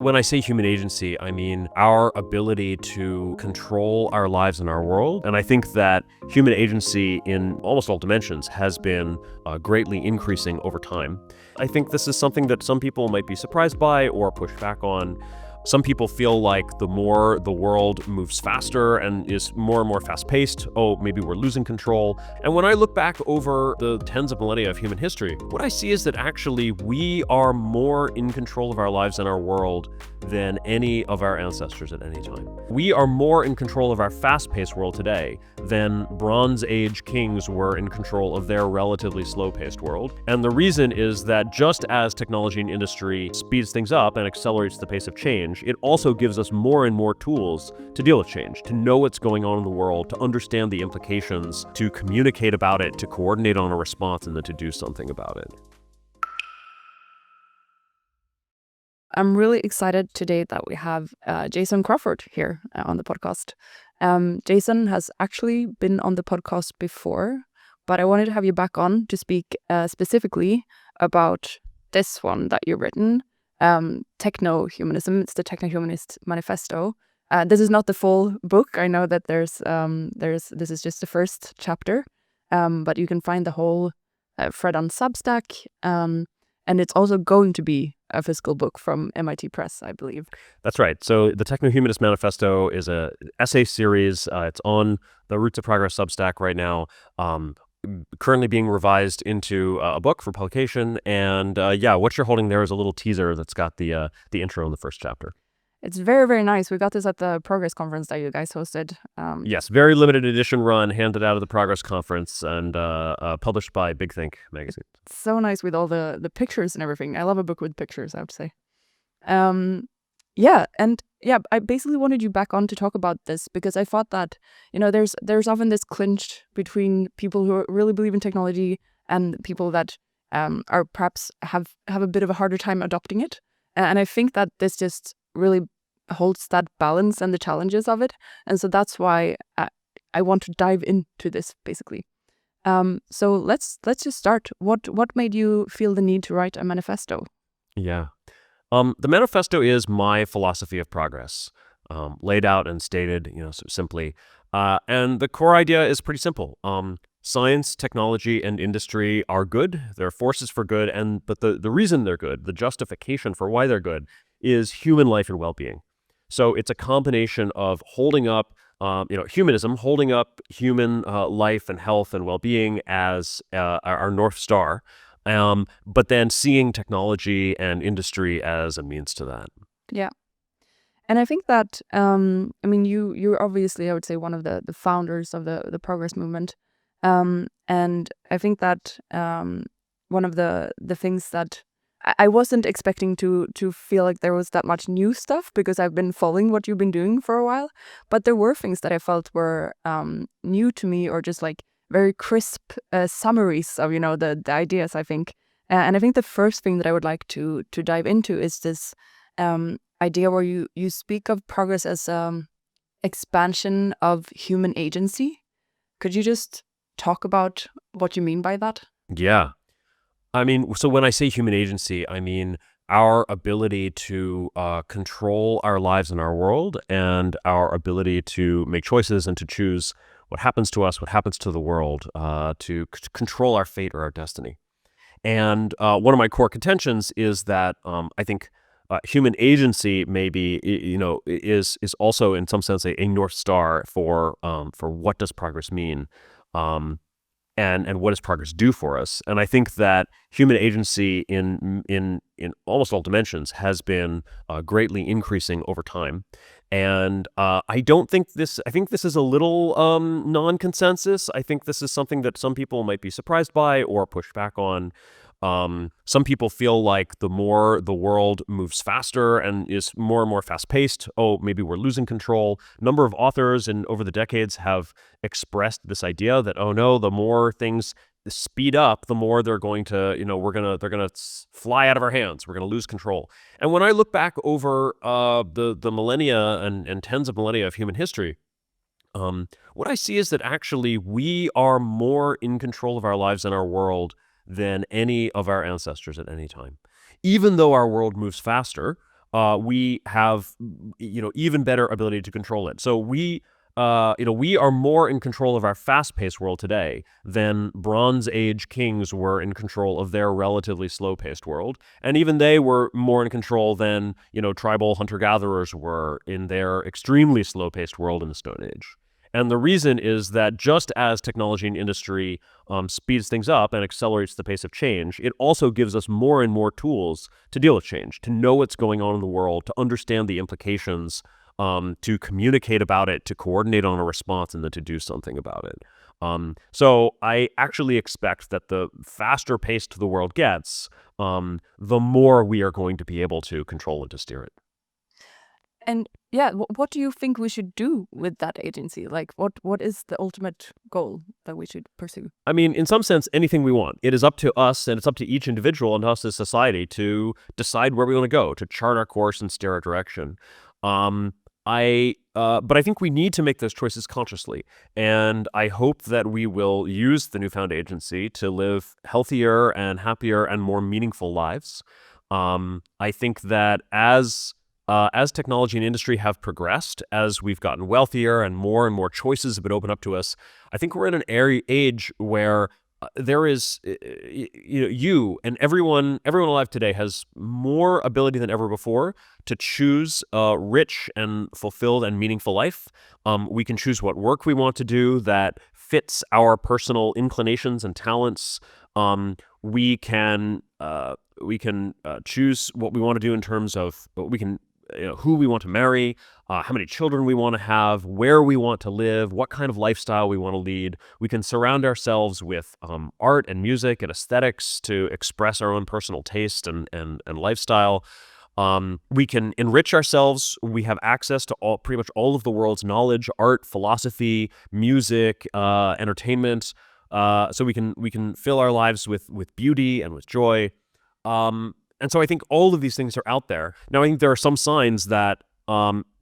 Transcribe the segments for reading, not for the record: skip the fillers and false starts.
When I say human agency, I mean our ability to control our lives and our world. And I think that human agency in almost all dimensions has been greatly increasing over time. I think this is something that some people might be surprised by or push back on. Some people feel like the more the world moves faster and is more and more fast-paced, maybe we're losing control. And when I look back over the tens of millennia of human history, what I see is that actually we are more in control of our lives and our world than any of our ancestors at any time. We are more in control of our fast-paced world today than Bronze Age kings were in control of their relatively slow-paced world. And the reason is that just as technology and industry speeds things up and accelerates the pace of change, it also gives us more and more tools to deal with change, to know what's going on in the world, to understand the implications, to communicate about it, to coordinate on a response, and then to do something about it. I'm really excited today that we have Jason Crawford here on the podcast. Jason has actually been on the podcast before, but I wanted to have you back on to speak specifically about this one that you've written, Techno-Humanism. It's the Techno-Humanist Manifesto. This is not the full book. I know that this is just the first chapter, but you can find the whole thread on Substack, and it's also going to be a physical book from MIT Press, I believe. That's right. So the Techno-Humanist Manifesto is an essay series. It's on the Roots of Progress Substack right now, currently being revised into a book for publication. And what you're holding there is a little teaser that's got the intro in the first chapter. It's very, very nice. We got this at the Progress Conference that you guys hosted. Yes, very limited edition run, handed out at the Progress Conference and published by Big Think magazine. It's so nice with all the pictures and everything. I love a book with pictures, I would say. I basically wanted you back on to talk about this because I thought that, there's often this clinch between people who really believe in technology and people that are perhaps have a bit of a harder time adopting it. And I think that this just really holds that balance and the challenges of it. And so that's why I want to dive into this, basically. So let's just start. What made you feel the need to write a manifesto? Yeah. The manifesto is my philosophy of progress, laid out and stated, simply. And the core idea is pretty simple. Science, technology, and industry are good. They're forces for good. But the reason they're good, the justification for why they're good, is human life and well-being. So it's a combination of holding up, humanism, holding up human life and health and well-being as our North Star, but then seeing technology and industry as a means to that. Yeah. And I think that, you're obviously, I would say, one of the founders of the progress movement. And I think that one of the things that I wasn't expecting to feel like there was that much new stuff because I've been following what you've been doing for a while. But there were things that I felt were new to me or just like very crisp summaries of, the ideas, I think. And I think the first thing that I would like to dive into is this idea where you speak of progress as expansion of human agency. Could you just talk about what you mean by that? Yeah. So when I say human agency, I mean our ability to control our lives and our world and our ability to make choices and to choose what happens to us, what happens to the world, to control our fate or our destiny. And one of my core contentions is that I think human agency maybe, is also in some sense a North Star for what does progress mean. And what does progress do for us? And I think that human agency in almost all dimensions has been greatly increasing over time. And I think this is a little non-consensus. I think this is something that some people might be surprised by or push back on. Some people feel like the more the world moves faster and is more and more fast-paced, maybe we're losing control. A number of authors over the decades have expressed this idea that, the more things speed up, the more they're going to, they're going to fly out of our hands. We're going to lose control. And when I look back over the millennia and tens of millennia of human history, what I see is that actually we are more in control of our lives and our world than any of our ancestors at any time. Even though our world moves faster, we have even better ability to control it. So we are more in control of our fast-paced world today than Bronze Age kings were in control of their relatively slow-paced world. And even they were more in control than, tribal hunter-gatherers were in their extremely slow-paced world in the Stone Age. And the reason is that just as technology and industry speeds things up and accelerates the pace of change, it also gives us more and more tools to deal with change, to know what's going on in the world, to understand the implications, to communicate about it, to coordinate on a response, and then to do something about it. So I actually expect that the faster paced the world gets, the more we are going to be able to control and to steer it. And yeah, what do you think we should do with that agency? Like, what is the ultimate goal that we should pursue? I mean, in some sense, anything we want. It is up to us, and it's up to each individual and us as society to decide where we want to go, to chart our course and steer our direction. But I think we need to make those choices consciously, and I hope that we will use the newfound agency to live healthier and happier and more meaningful lives. I think that as technology and industry have progressed, as we've gotten wealthier and more choices have been opened up to us, I think we're in an age where there is, you and everyone alive today has more ability than ever before to choose a rich and fulfilled and meaningful life. We can choose what work we want to do that fits our personal inclinations and talents. We can choose what we want to do in terms of who we want to marry, how many children we want to have, where we want to live, what kind of lifestyle we want to lead. We can surround ourselves with art and music and aesthetics to express our own personal taste and lifestyle. We can enrich ourselves. We have access to pretty much all of the world's knowledge, art, philosophy, music, entertainment. So we can fill our lives with beauty and with joy. And so I think all of these things are out there. Now, I think there are some signs that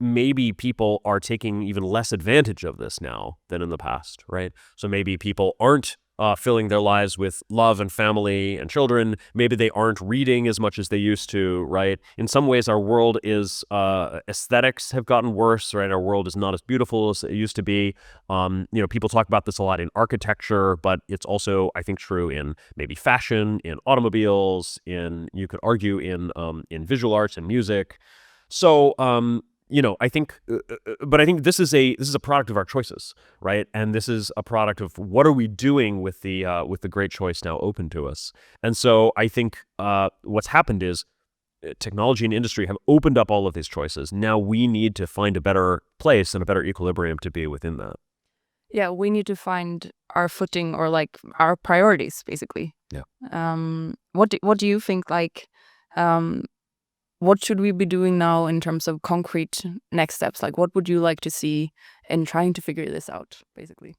maybe people are taking even less advantage of this now than in the past, right? So maybe people aren't filling their lives with love and family and children. Maybe they aren't reading as much as they used to, right? In some ways, our world is, aesthetics have gotten worse, right? Our world is not as beautiful as it used to be. People talk about this a lot in architecture, but it's also, I think, true in maybe fashion, in automobiles, you could argue in visual arts and music. So, I think, but I think this is a product of our choices, right? And this is a product of what are we doing with the great choice now open to us. And so I think what's happened is technology and industry have opened up all of these choices. Now we need to find a better place and a better equilibrium to be within that. Yeah, we need to find our footing or like our priorities, basically. Yeah. What do you think? Like, what should we be doing now in terms of concrete next steps? Like, what would you like to see in trying to figure this out, basically?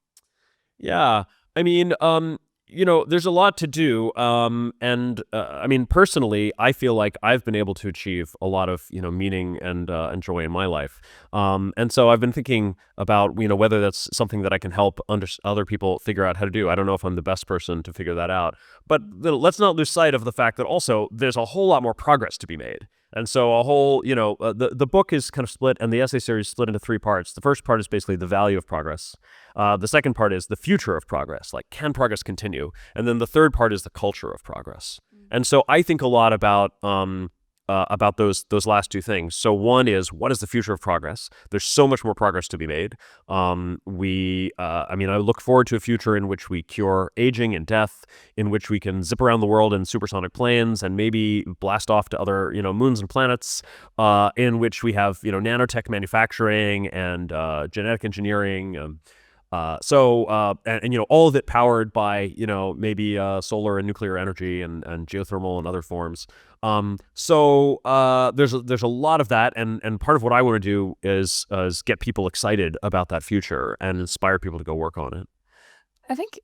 Yeah. I mean, there's a lot to do. And I mean, personally, I feel like I've been able to achieve a lot of, meaning and joy in my life. And so I've been thinking about, whether that's something that I can help other people figure out how to do. I don't know if I'm the best person to figure that out, but let's not lose sight of the fact that also there's a whole lot more progress to be made. And so the book is kind of split, and the essay series is split into 3 parts. The first part is basically the value of progress. The second part is the future of progress, like can progress continue? And then the third part is the culture of progress. And so I think a lot about those last 2 things. So one is, what is the future of progress? There's so much more progress to be made. I look forward to a future in which we cure aging and death, in which we can zip around the world in supersonic planes and maybe blast off to other, moons and planets, in which we have, nanotech manufacturing and genetic engineering. All of it powered by, maybe solar and nuclear energy and geothermal and other forms. There's a lot of that, and part of what I want to do is get people excited about that future and inspire people to go work on it. I think,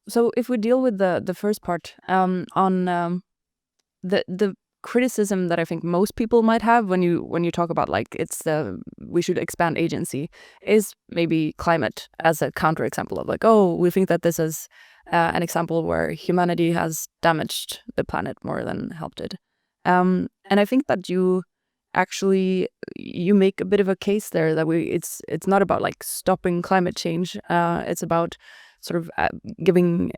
so if we deal with the first part, on the criticism that I think most people might have when you talk about like we should expand agency is maybe climate as a counterexample of like, oh, we think that this is an example where humanity has damaged the planet more than helped it. And And I think that you make a bit of a case there that it's not about like stopping climate change. It's about sort of giving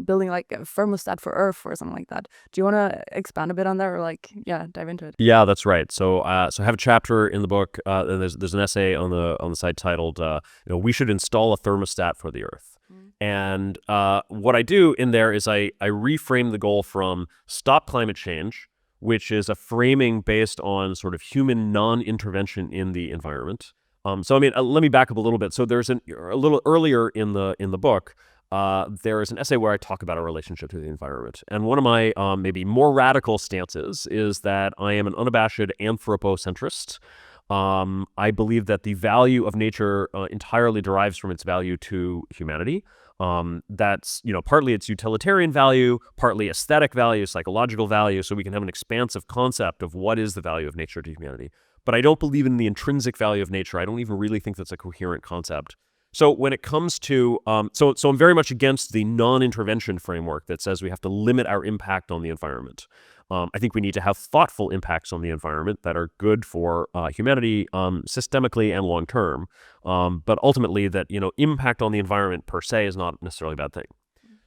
building like a thermostat for Earth or something like that. Do you want to expand a bit on that, or like, yeah, dive into it? Yeah, that's right. So, so I have a chapter in the book, and there's an essay on the site titled, "We should install a thermostat for the Earth." And what I do in there is I reframe the goal from stop climate change, which is a framing based on sort of human non-intervention in the environment. So I mean, let me back up a little bit. So there's a little earlier in the book. There is an essay where I talk about our relationship to the environment. And one of my maybe more radical stances is that I am an unabashed anthropocentrist. I believe that the value of nature entirely derives from its value to humanity. That's, partly its utilitarian value, partly aesthetic value, psychological value, so we can have an expansive concept of what is the value of nature to humanity. But I don't believe in the intrinsic value of nature. I don't even really think that's a coherent concept. So when it comes to, so I'm very much against the non-intervention framework that says we have to limit our impact on the environment. I think we need to have thoughtful impacts on the environment that are good for humanity systemically and long term. But ultimately that, impact on the environment per se is not necessarily a bad thing.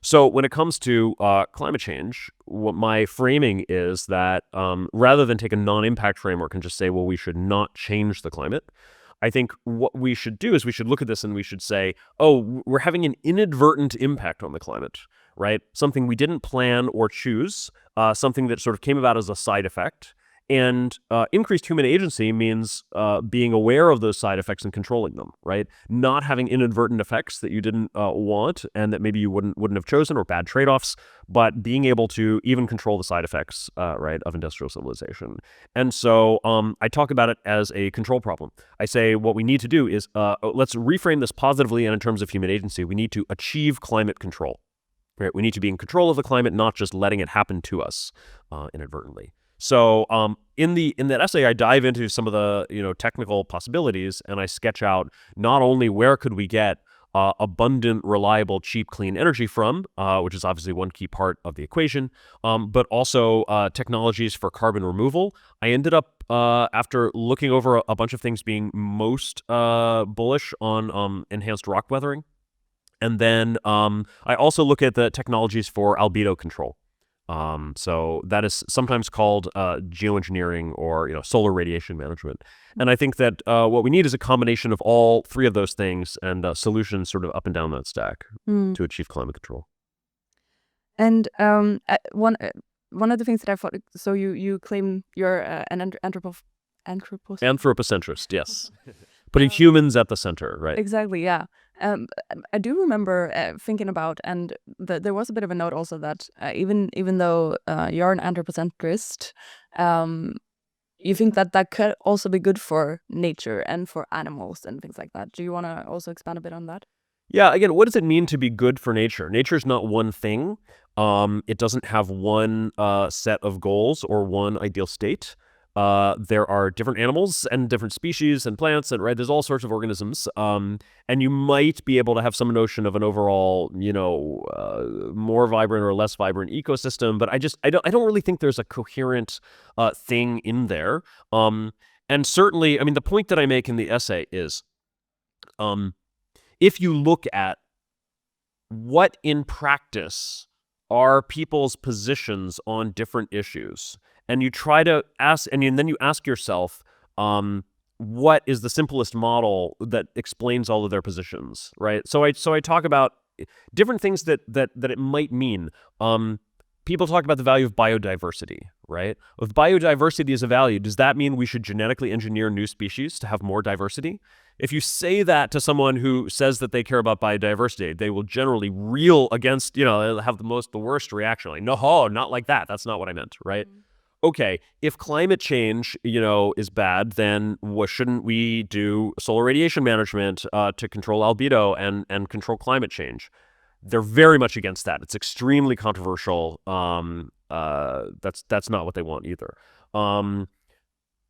So when it comes to climate change, what my framing is that rather than take a non-impact framework and just say, well, we should not change the climate, I think what we should do is we should look at this and we should say, oh, we're having an inadvertent impact on the climate, right? Something we didn't plan or choose, something that sort of came about as a side effect. And increased human agency means being aware of those side effects and controlling them, right? Not having inadvertent effects that you didn't want and that maybe you wouldn't have chosen, or bad trade-offs, but being able to even control the side effects, right, of industrial civilization. And so I talk about it as a control problem. I say what we need to do is let's reframe this positively, and in terms of human agency, we need to achieve climate control. Right? We need to be in control of the climate, not just letting it happen to us inadvertently. So in that essay, I dive into some of the technical possibilities, and I sketch out not only where could we get abundant, reliable, cheap, clean energy from, which is obviously one key part of the equation, but also technologies for carbon removal. I ended up, after looking over a bunch of things, being most bullish on enhanced rock weathering. And then I also look at the technologies for albedo control. So that is sometimes called geoengineering or solar radiation management. And I think that what we need is a combination of all three of those things and solutions sort of up and down that stack to achieve climate control. And one of the things that I thought, so you claim you're an Anthropocentrist, yes. Putting humans at the center, right? Exactly, yeah. I do remember thinking about, and there was a bit of a note also that even though you're an anthropocentrist, you think that could also be good for nature and for animals and things like that. Do you want to also expand a bit on that? Yeah, again, what does it mean to be good for nature? Nature is not one thing. It doesn't have one set of goals or one ideal state. There are different animals and different species and plants, and right, there's all sorts of organisms. And you might be able to have some notion of an overall, more vibrant or less vibrant ecosystem. But I don't really think there's a coherent thing in there. And certainly, I mean, the point that I make in the essay is, if you look at what in practice are people's positions on different issues, and you try to ask, and then you ask yourself, what is the simplest model that explains all of their positions, right? So I talk about different things that it might mean. People talk about the value of biodiversity, right? If biodiversity is a value, does that mean we should genetically engineer new species to have more diversity? If you say that to someone who says that they care about biodiversity, they will generally reel against, they'll have the worst reaction. Like, no, not like that. That's not what I meant, right? Okay, if climate change, is bad, then shouldn't we do solar radiation management to control albedo and control climate change? They're very much against that. It's extremely controversial. That's not what they want either.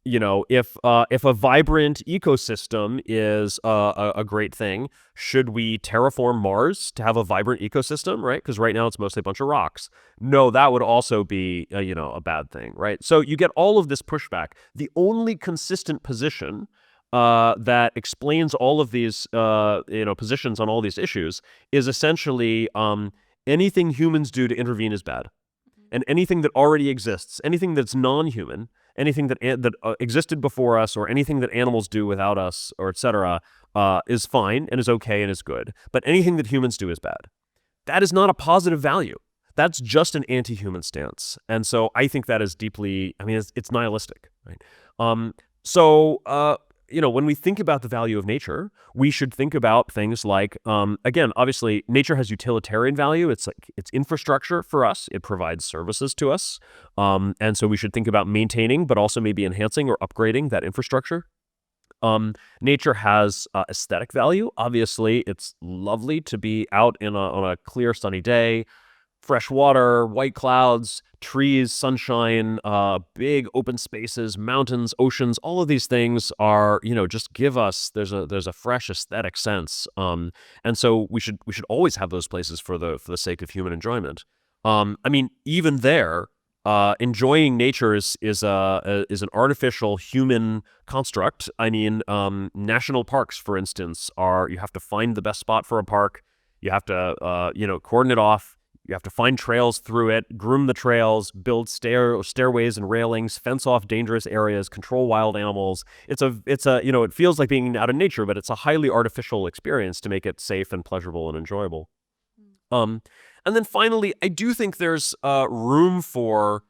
if a vibrant ecosystem is a great thing, should we terraform Mars to have a vibrant ecosystem, right? Because right now it's mostly a bunch of rocks. No, that would also be a bad thing, right? So you get all of this pushback. The only consistent position that explains all of these positions on all these issues is essentially anything humans do to intervene is bad, and anything that already exists, anything that's non-human, anything that existed before us, or anything that animals do without us, or etc., is fine and is okay and is good. But anything that humans do is bad. That is not a positive value. That's just an anti-human stance. And so I think that is deeply, it's nihilistic, right? When we think about the value of nature, we should think about things like, again, obviously, nature has utilitarian value. It's infrastructure for us. It provides services to us. And so we should think about maintaining, but also maybe enhancing or upgrading that infrastructure. Nature has aesthetic value. Obviously, it's lovely to be out on a clear, sunny day, fresh water, white clouds, trees, sunshine, big open spaces, mountains, oceans. All of these things are, just give us, there's a fresh aesthetic sense. And so we should always have those places for the sake of human enjoyment. Even there, enjoying nature is an artificial human construct. National parks, for instance, you have to find the best spot for a park. You have to, cordon it off. You have to find trails through it, groom the trails, build stairways and railings, fence off dangerous areas, control wild animals. It feels like being out in nature, but it's a highly artificial experience to make it safe and pleasurable and enjoyable. And then finally, I do think there's room for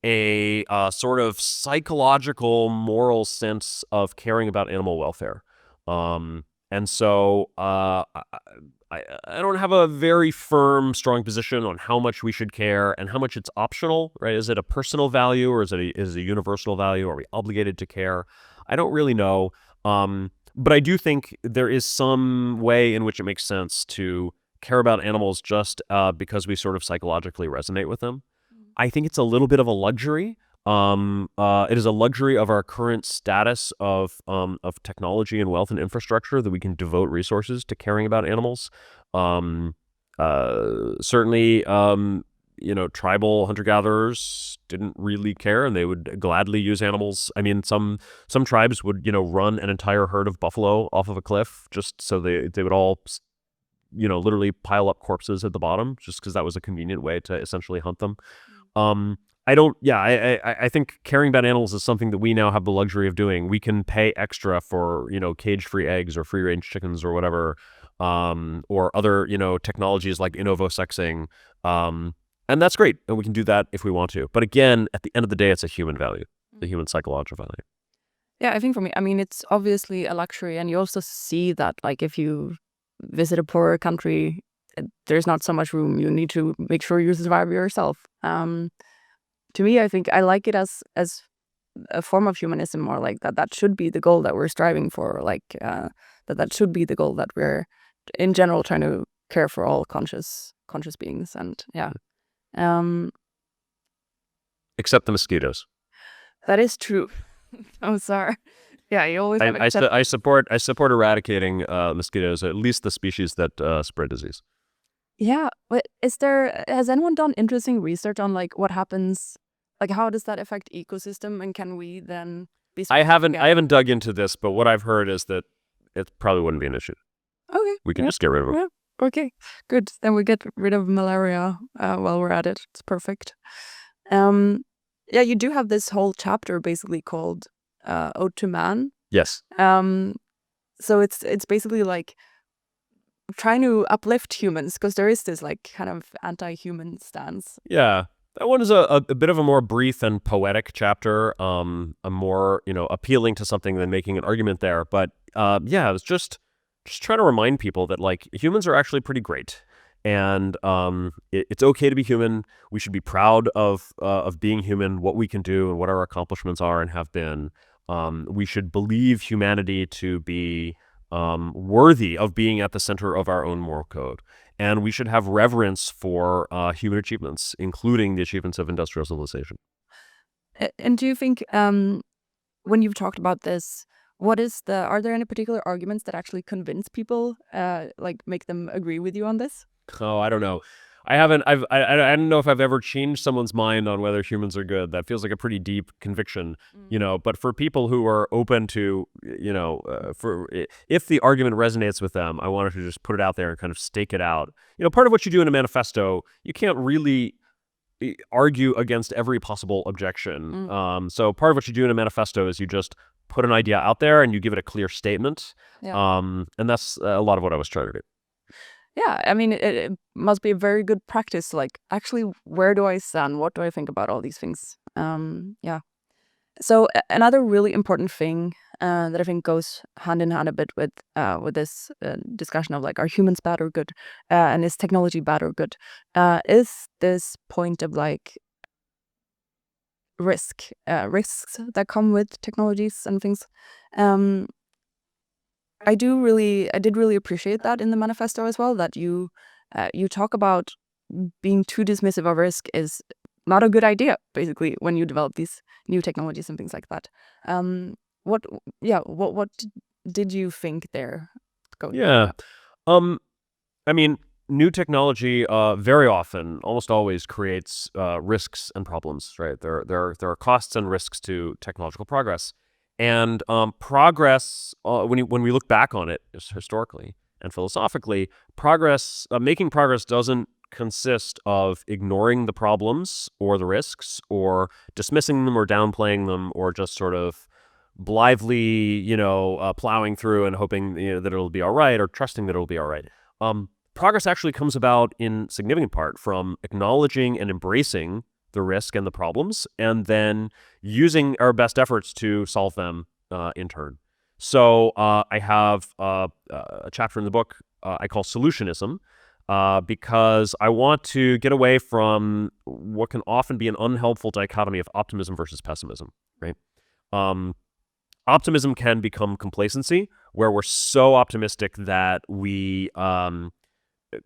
a sort of psychological, moral sense of caring about animal welfare. And so I don't have a very firm, strong position on how much we should care and how much it's optional, right? Is it a personal value, or is it a universal value? Are we obligated to care? I don't really know. But I do think there is some way in which it makes sense to care about animals just because we sort of psychologically resonate with them. I think it's a little bit of a luxury. It is a luxury of our current status of technology and wealth and infrastructure that we can devote resources to caring about animals. Certainly, tribal hunter-gatherers didn't really care, and they would gladly use animals. Some tribes would, run an entire herd of buffalo off of a cliff just so they would all, literally pile up corpses at the bottom just because that was a convenient way to essentially hunt them. I think caring about animals is something that we now have the luxury of doing. We can pay extra for, cage-free eggs or free-range chickens or whatever, or other, technologies like inovosexing. And that's great. And we can do that if we want to. But again, at the end of the day, it's a human value, the human psychological value. Yeah, I think for me, it's obviously a luxury. And you also see that, like, if you visit a poorer country, there's not so much room. You need to make sure you survive yourself. To me, I think I like it as a form of humanism, more like that should be the goal that we're striving for, like that should be the goal that we're in general trying to care for all conscious beings. And except the mosquitoes. That is true. I'm sorry. Yeah, you always have I support eradicating mosquitoes, at least the species that spread disease. Yeah, but has anyone done interesting research on like what happens, like how does that affect ecosystem, and can we then be? I haven't dug into this, but what I've heard is that it probably wouldn't be an issue. Okay, we can just get rid of it. Yeah. Okay, good. Then we get rid of malaria while we're at it. It's perfect. Yeah, you do have this whole chapter basically called "Ode to Man." Yes. So it's basically like trying to uplift humans, because there is this like kind of anti-human stance. Yeah, that one is a bit of a more brief and poetic chapter, a more appealing to something than making an argument there. But yeah, it's just trying to remind people that like humans are actually pretty great, and it's okay to be human. We should be proud of being human, what we can do, and what our accomplishments are and have been. We should believe humanity to be worthy of being at the center of our own moral code. And we should have reverence for human achievements, including the achievements of industrial civilization. And do you think when you've talked about this, are there any particular arguments that actually convince people, like make them agree with you on this? Oh, I don't know. I don't know if I've ever changed someone's mind on whether humans are good. That feels like a pretty deep conviction, but for people who are open to, if the argument resonates with them, I wanted to just put it out there and kind of stake it out. Part of what you do in a manifesto, you can't really argue against every possible objection. So part of what you do in a manifesto is you just put an idea out there and you give it a clear statement. Yeah. And that's a lot of what I was trying to do. Yeah, I mean, it must be a very good practice. Like, actually, where do I stand? What do I think about all these things? Yeah. So another really important thing that I think goes hand in hand a bit with this discussion of like, are humans bad or good, and is technology bad or good, is this point of like risks that come with technologies and things. I did really appreciate that in the manifesto as well, that you talk about being too dismissive of risk is not a good idea, basically, when you develop these new technologies and things like that. What did you think there? Yeah. I mean, new technology very often, almost always, creates risks and problems, right? There are costs and risks to technological progress. And progress, when we look back on it historically and philosophically, making progress doesn't consist of ignoring the problems or the risks or dismissing them or downplaying them or just sort of blithely, plowing through and hoping that it'll be all right or trusting that it'll be all right. Progress actually comes about in significant part from acknowledging and embracing the risk and the problems, and then using our best efforts to solve them in turn. So I have a chapter in the book I call Solutionism, because I want to get away from what can often be an unhelpful dichotomy of optimism versus pessimism, right? Optimism can become complacency, where we're so optimistic that we don't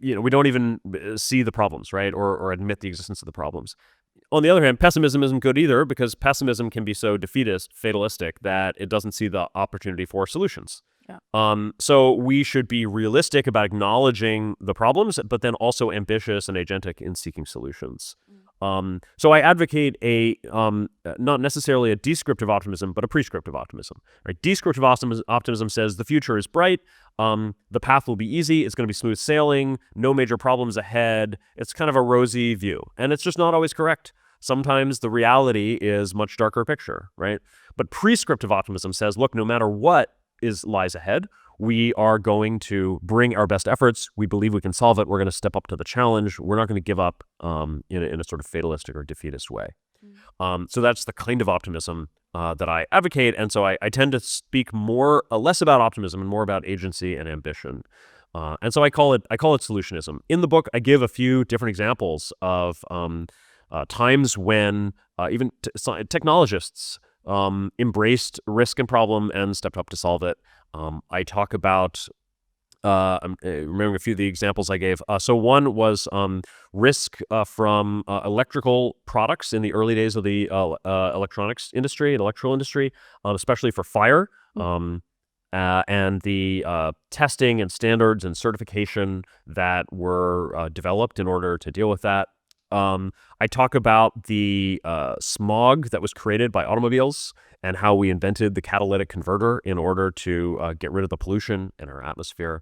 even see the problems, right? Or admit the existence of the problems. On the other hand, pessimism isn't good either, because pessimism can be so defeatist, fatalistic, that it doesn't see the opportunity for solutions. Yeah. So we should be realistic about acknowledging the problems, but then also ambitious and agentic in seeking solutions. So I advocate not necessarily a descriptive optimism, but a prescriptive optimism. Right? Descriptive optimism says the future is bright, the path will be easy, it's going to be smooth sailing, no major problems ahead. It's kind of a rosy view, and it's just not always correct. Sometimes the reality is much darker picture, right? But prescriptive optimism says, look, no matter what lies ahead, we are going to bring our best efforts. We believe we can solve it. We're going to step up to the challenge. We're not going to give up in a sort of fatalistic or defeatist way. So that's the kind of optimism that I advocate. And so I tend to speak less about optimism and more about agency and ambition. And so I call it solutionism. In the book, I give a few different examples of times when even technologists embraced risk and problem and stepped up to solve it. I talk about, I'm remembering a few of the examples I gave. So one was risk from electrical products in the early days of the electronics industry and electrical industry, especially for fire, and the testing and standards and certification that were developed in order to deal with that. I talk about the smog that was created by automobiles and how we invented the catalytic converter in order to get rid of the pollution in our atmosphere.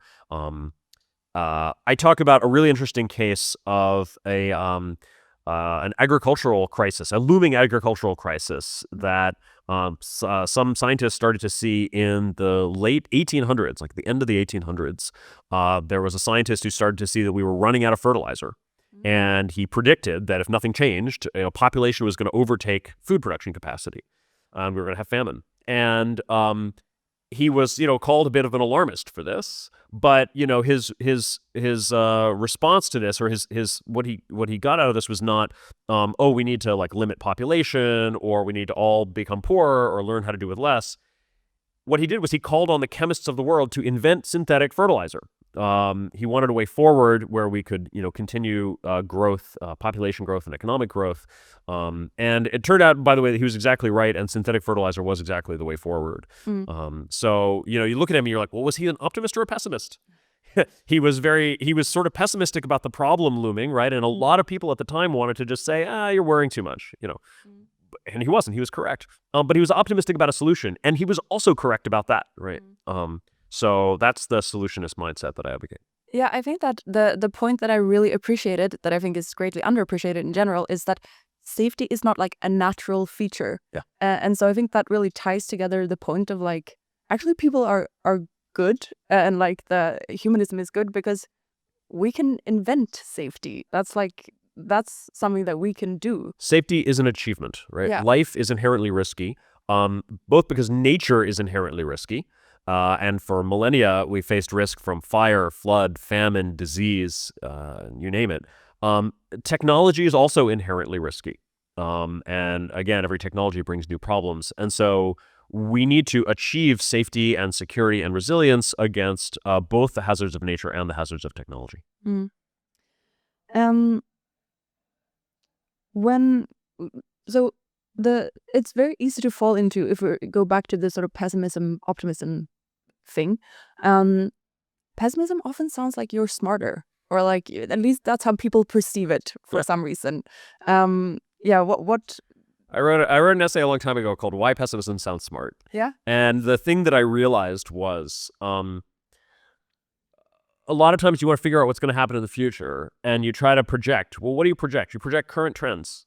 I talk about a really interesting case of an agricultural crisis, a looming agricultural crisis that some scientists started to see in the late 1800s, like the end of the 1800s. There was a scientist who started to see that we were running out of fertilizer. And he predicted that if nothing changed, population was going to overtake food production capacity. We were going to have famine. And he was, called a bit of an alarmist for this. But his response to this, or his what he got out of this was not, we need to limit population, or we need to all become poorer, or learn how to do with less. What he did was he called on the chemists of the world to invent synthetic fertilizer. He wanted a way forward where we could, continue growth, population growth, and economic growth. And it turned out, by the way, that he was exactly right, and synthetic fertilizer was exactly the way forward. So, you look at him and you're like, well, was he an optimist or a pessimist? He was sort of pessimistic about the problem looming, right? And a lot of people at the time wanted to just say, you're worrying too much, And he wasn't. He was correct. But he was optimistic about a solution, and he was also correct about that, right? So that's the solutionist mindset that I advocate. Yeah, I think that the point that I really appreciated, that I think is greatly underappreciated in general, is that safety is not like a natural feature. Yeah. And so I think that really ties together the point of like, actually people are good, and like the humanism is good because we can invent safety. That's something that we can do. Safety is an achievement, right? Yeah. Life is inherently risky, both because nature is inherently risky, and for millennia we faced risk from fire, flood, famine, disease, you name it. Technology is also inherently risky, and again, every technology brings new problems, and so we need to achieve safety and security and resilience against both the hazards of nature and the hazards of technology. It's very easy to fall into, if we go back to the sort of pessimism, optimism thing. Pessimism often sounds like you're smarter, or like at least that's how people perceive it for some reason. What I wrote an essay a long time ago called "Why Pessimism Sounds Smart." Yeah. And the thing that I realized was, a lot of times you want to figure out what's going to happen in the future, and you try to project. Well, what do you project? You project current trends.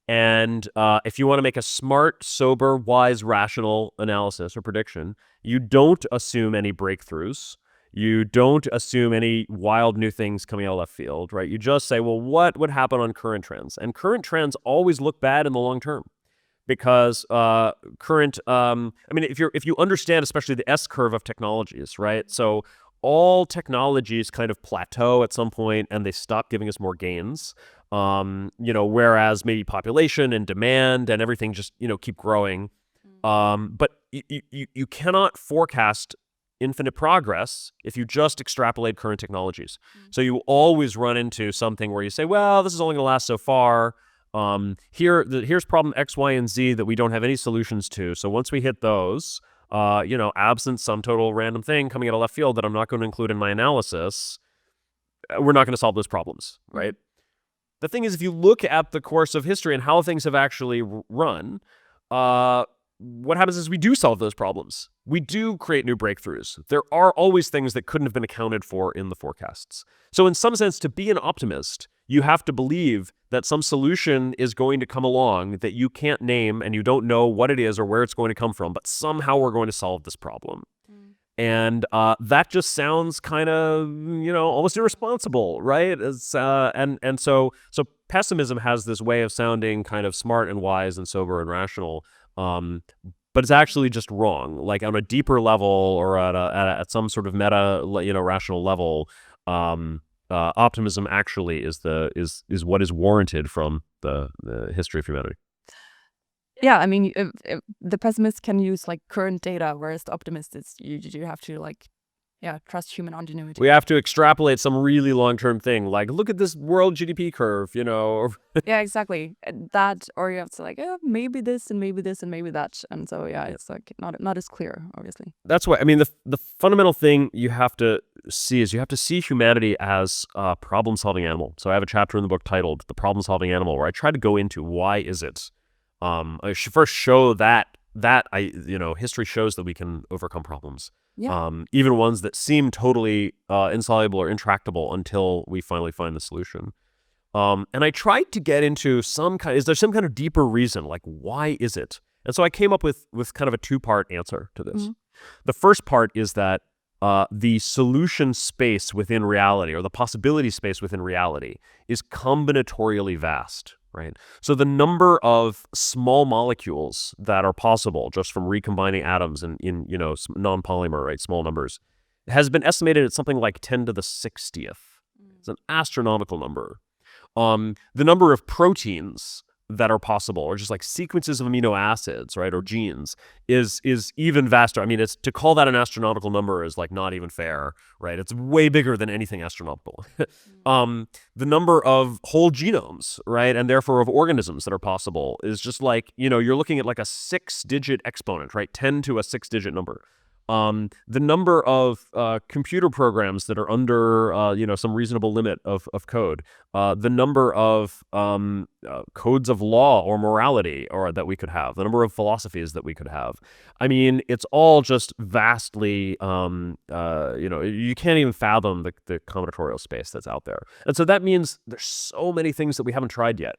And if you want to make a smart, sober, wise, rational analysis or prediction, you don't assume any breakthroughs. You don't assume any wild new things coming out of left field, right? You just say, well, what would happen on current trends? And current trends always look bad in the long term, because if you understand especially the S-curve of technologies, right? So all technologies kind of plateau at some point and they stop giving us more gains. Whereas maybe population and demand and everything just, keep growing. But you cannot forecast infinite progress if you just extrapolate current technologies. So you always run into something where you say, well, this is only going to last so far. Here's problem X, Y, and Z that we don't have any solutions to. So once we hit those, absent some total random thing coming out of left field that I'm not going to include in my analysis, we're not going to solve those problems, right? The thing is, if you look at the course of history and how things have actually run, what happens is we do solve those problems. We do create new breakthroughs. There are always things that couldn't have been accounted for in the forecasts. So in some sense, to be an optimist, you have to believe that some solution is going to come along that you can't name and you don't know what it is or where it's going to come from, but somehow we're going to solve this problem. And that just sounds kind of, almost irresponsible, right? So pessimism has this way of sounding kind of smart and wise and sober and rational, but it's actually just wrong. Like on a deeper level or at some sort of meta, rational level, optimism actually is what is warranted from the history of humanity. Yeah, I mean, if the pessimist can use like current data, whereas the optimist is you have to trust human ingenuity. We have to extrapolate some really long-term thing, like look at this world GDP curve, Yeah, exactly. That, or you have to maybe this and maybe this and maybe that, and so it's like not as clear, obviously. That's why the fundamental thing you have to see is you have to see humanity as a problem-solving animal. So I have a chapter in the book titled "The Problem-Solving Animal," where I try to go into why is it. I should first show that history shows that we can overcome problems, even ones that seem totally insoluble or intractable until we finally find the solution. And I tried to get into is there some kind of deeper reason, like why is it? And so I came up with kind of a two-part answer to this. The first part is that the solution space within reality, or the possibility space within reality, is combinatorially vast. Right. So the number of small molecules that are possible just from recombining atoms in non-polymer, right, small numbers, has been estimated at something like 10 to the 60th. It's an astronomical number. The number of proteins that are possible, or just like sequences of amino acids, right, or genes, is even vaster. I mean, it's to call that an astronomical number is like not even fair, right? It's way bigger than anything astronomical. The number of whole genomes, right, and therefore of organisms that are possible is just like, you're looking at like a 6-digit exponent, right? 10 to a 6-digit number. The number of computer programs that are under some reasonable limit of code, the number of codes of law or morality or that we could have, the number of philosophies that we could have. I mean, it's all just vastly, you can't even fathom the combinatorial space that's out there. And so that means there's so many things that we haven't tried yet.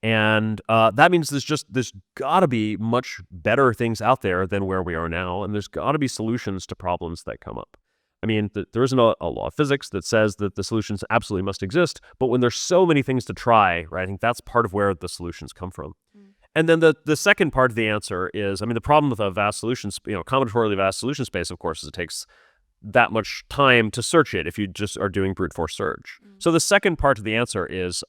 And that means there's got to be much better things out there than where we are now, and there's got to be solutions to problems that come up. I mean, there isn't a law of physics that says that the solutions absolutely must exist, but when there's so many things to try, right, I think that's part of where the solutions come from. And then the second part of the answer is, I mean, the problem with a vast solutions, combinatorially vast solution space, of course, is it takes that much time to search it if you just are doing brute force search. So the second part of the answer is,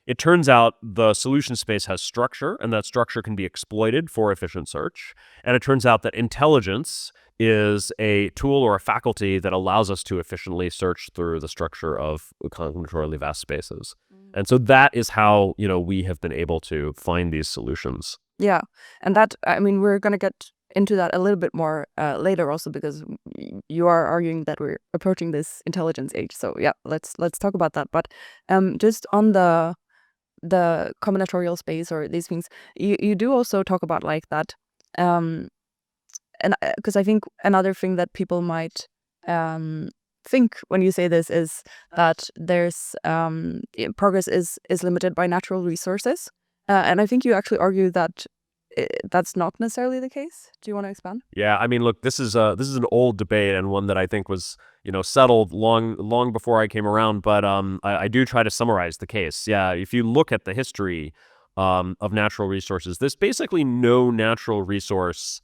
it turns out the solution space has structure, and that structure can be exploited for efficient search. And it turns out that intelligence is a tool or a faculty that allows us to efficiently search through the structure of combinatorially vast spaces. And so that is how, we have been able to find these solutions. Yeah. And that, I mean, we're going to get into that a little bit more later also, because you are arguing that we're approaching this intelligence age. So yeah, let's talk about that. But just on the combinatorial space or these things, you do also talk about like that, and because I think another thing that people might think when you say this is that there's progress is limited by natural resources, and I think you actually argue that that's not necessarily the case. Do you want to expand? Yeah, I mean, look, this is an old debate, and one that I think was settled long before I came around. But I do try to summarize the case. Yeah, if you look at the history of natural resources, there's basically no natural resource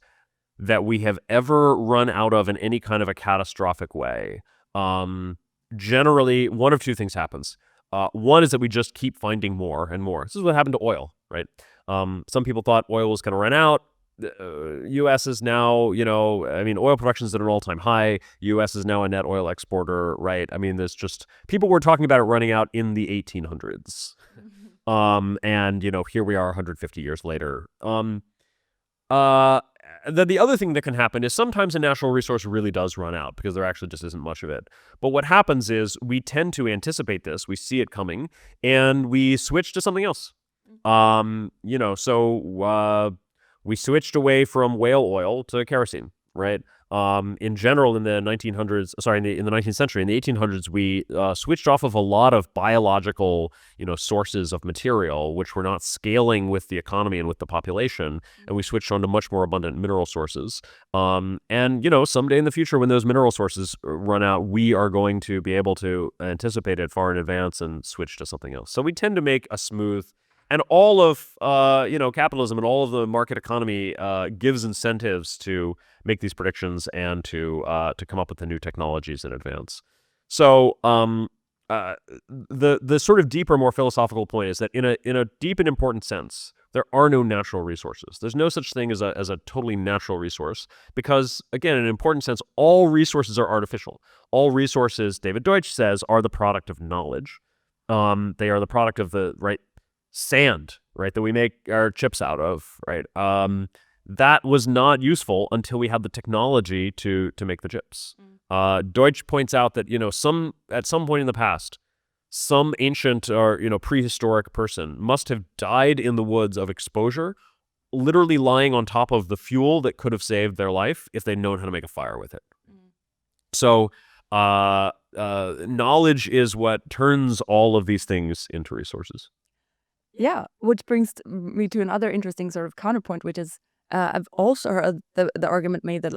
that we have ever run out of in any kind of a catastrophic way. Generally, one of two things happens. One is that we just keep finding more and more. This is what happened to oil, right? Some people thought oil was going to run out. The U.S. is now, oil production is at an all-time high. U.S. is now a net oil exporter, right? I mean, there's just, people were talking about it running out in the 1800s. And, here we are 150 years later. Then the other thing that can happen is sometimes a natural resource really does run out because there actually just isn't much of it. But what happens is we tend to anticipate this, we see it coming, and we switch to something else. We switched away from whale oil to kerosene, right? In general, in the 1900s, in the 19th century, in the 1800s, we switched off of a lot of biological, sources of material, which were not scaling with the economy and with the population, and we switched on to much more abundant mineral sources. And someday in the future, when those mineral sources run out, we are going to be able to anticipate it far in advance and switch to something else. So we tend to make a smooth. And all of capitalism and all of the market economy gives incentives to make these predictions and to come up with the new technologies in advance. So the sort of deeper, more philosophical point is that in a deep and important sense, there are no natural resources. There's no such thing as a totally natural resource because, again, in an important sense, all resources are artificial. All resources, David Deutsch says, are the product of knowledge. They are the product of the sand, right, that we make our chips out of, right? That was not useful until we had the technology to make the chips. Deutsch points out that at some point in the past, some ancient or prehistoric person must have died in the woods of exposure, literally lying on top of the fuel that could have saved their life if they'd known how to make a fire with it. So knowledge is what turns all of these things into resources. Yeah, which brings me to another interesting sort of counterpoint, which is I've also heard the argument made that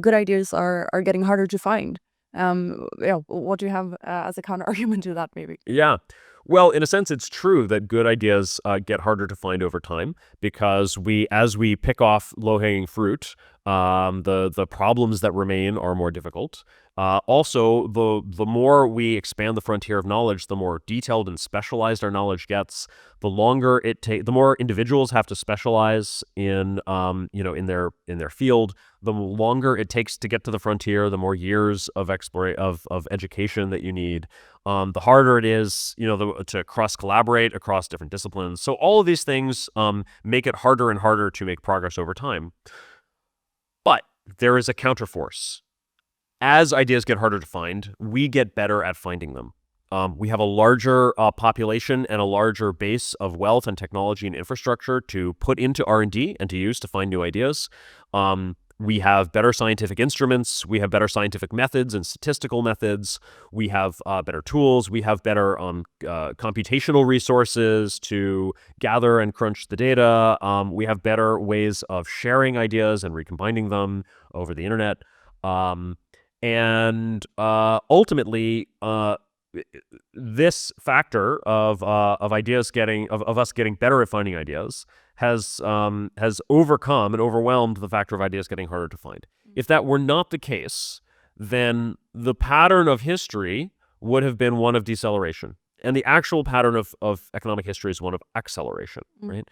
good ideas are getting harder to find. What do you have as a counter argument to that, maybe? Yeah. Well, in a sense, it's true that good ideas get harder to find over time because as we pick off low-hanging fruit, The problems that remain are more difficult. Also, the more we expand the frontier of knowledge, the more detailed and specialized our knowledge gets. The longer it the more individuals have to specialize in in their field. The longer it takes to get to the frontier, the more years of education that you need. The harder it is, to cross collaborate across different disciplines. So all of these things make it harder and harder to make progress over time. But there is a counterforce. As ideas get harder to find, we get better at finding them. We have a larger population and a larger base of wealth and technology and infrastructure to put into R&D and to use to find new ideas. We have better scientific instruments. We have better scientific methods and statistical methods. We have better tools. We have better computational resources to gather and crunch the data. We have better ways of sharing ideas and recombining them over the internet. Ultimately, this factor of ideas of us getting better at finding ideas has overcome and overwhelmed the factor of ideas getting harder to find. If that were not the case, then the pattern of history would have been one of deceleration, and the actual pattern of economic history is one of acceleration, right?